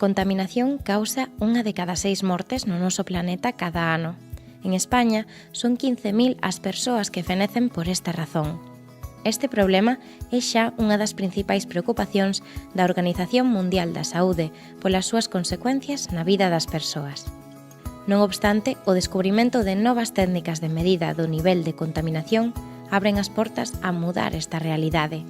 contaminación causa 1 de cada 6 mortes no noso planeta cada ano. En España son 15.000 as persoas que fenecen por esta razón. Este problema é xa unha das principais preocupacións da Organización Mundial da Saúde polas súas consecuencias na vida das persoas. Non obstante, o descubrimento de novas técnicas de medida do nivel de contaminación abren as portas a mudar esta realidade.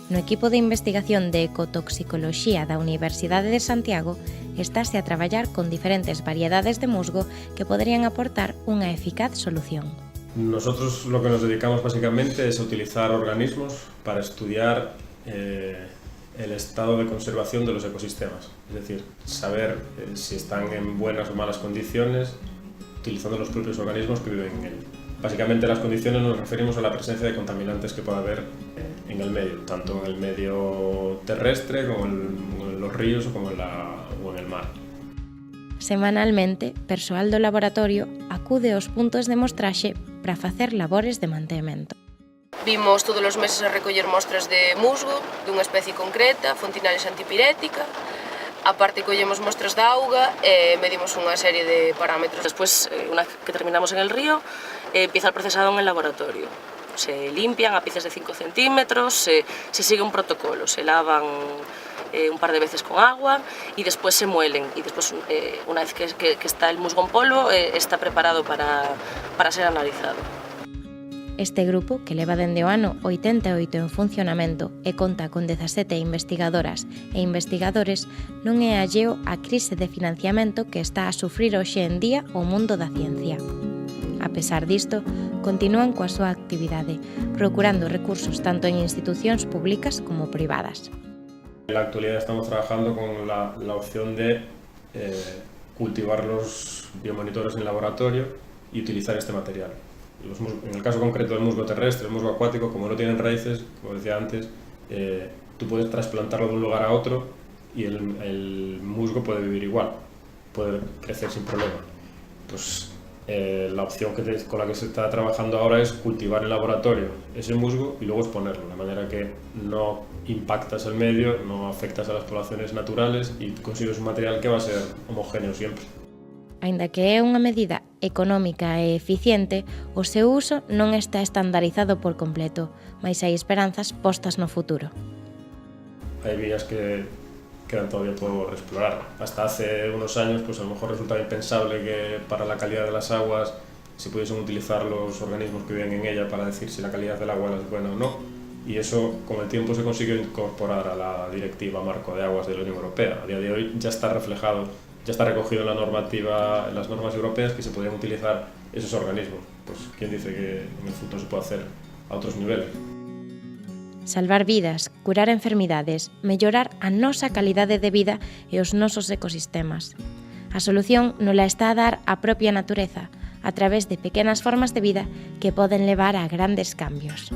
No equipo de investigación de ecotoxicoloxía da Universidade de Santiago estáse a traballar con diferentes variedades de musgo que poderían aportar unha eficaz solución. Nosotros lo que nos dedicamos básicamente es a utilizar organismos para estudiar el estado de conservación de los ecosistemas, es decir, saber si están en buenas o malas condiciones utilizando los propios organismos que viven en él. Básicamente las condiciones nos referimos a la presencia de contaminantes que pueda haber en el medio, tanto en el medio terrestre como en los ríos o como en el mar. Semanalmente, persoal do laboratorio acude aos puntos de mostraxe para facer labores de mantemento. Vimos todos os meses a recoller mostras de musgo, dunha especie concreta, Fontinalis antipirética. A parte collemos mostras de auga e medimos unha serie de parámetros. Despois, unha vez que terminamos en el río, empieza el procesado en el laboratorio. Se limpian a piezas de 5 centímetros, se sigue un protocolo, se lavan un par de veces con agua y después se muelen. Y después, una vez que está el musgo en polvo, está preparado para ser analizado. Este grupo, que leva dende o ano 88 en funcionamento e conta con 17 investigadoras e investigadores, non é alleo á crise de financiamento que está a sufrir hoxe en día o mundo da ciencia. A pesar disto, continúan coa súa actividade, procurando recursos tanto en institucións públicas como privadas. En la actualidad estamos trabajando con la opción de cultivar los biomonitores en laboratorio y utilizar este material. En el caso concreto del musgo terrestre, el musgo acuático, como no tienen raíces, como decía antes, tú puedes trasplantarlo de un lugar a otro y el musgo puede vivir igual, puede crecer sin problema. Pues la opción con la que se está trabajando ahora es cultivar en laboratorio ese musgo y luego exponerlo, de manera que no impactas el medio, no afectas a las poblaciones naturales y consigues un material que va a ser homogéneo siempre. Aínda que é unha medida económica e eficiente, o seu uso non está estandarizado por completo, mais hai esperanzas postas no futuro. Hay vías que quedan todavía por explorar. Hasta hace unos años, pues a lo mejor resultaba impensable que para la calidad de las aguas se pudiesen utilizar los organismos que viven en ella para decir si la calidad del agua es buena o no. Y eso con el tiempo se consiguió incorporar a la Directiva Marco de Aguas de la Unión Europea. A día de hoy ya está reflejado, ya está recogido en la normativa, en las normas europeas, que se podrían utilizar esos organismos. Pues quién dice que en el futuro se puede hacer a otros niveles. Salvar vidas, curar enfermidades, mellorar a nosa calidade de vida e os nosos ecosistemas. A solución nola está a dar a propia natureza, a través de pequenas formas de vida que poden levar a grandes cambios.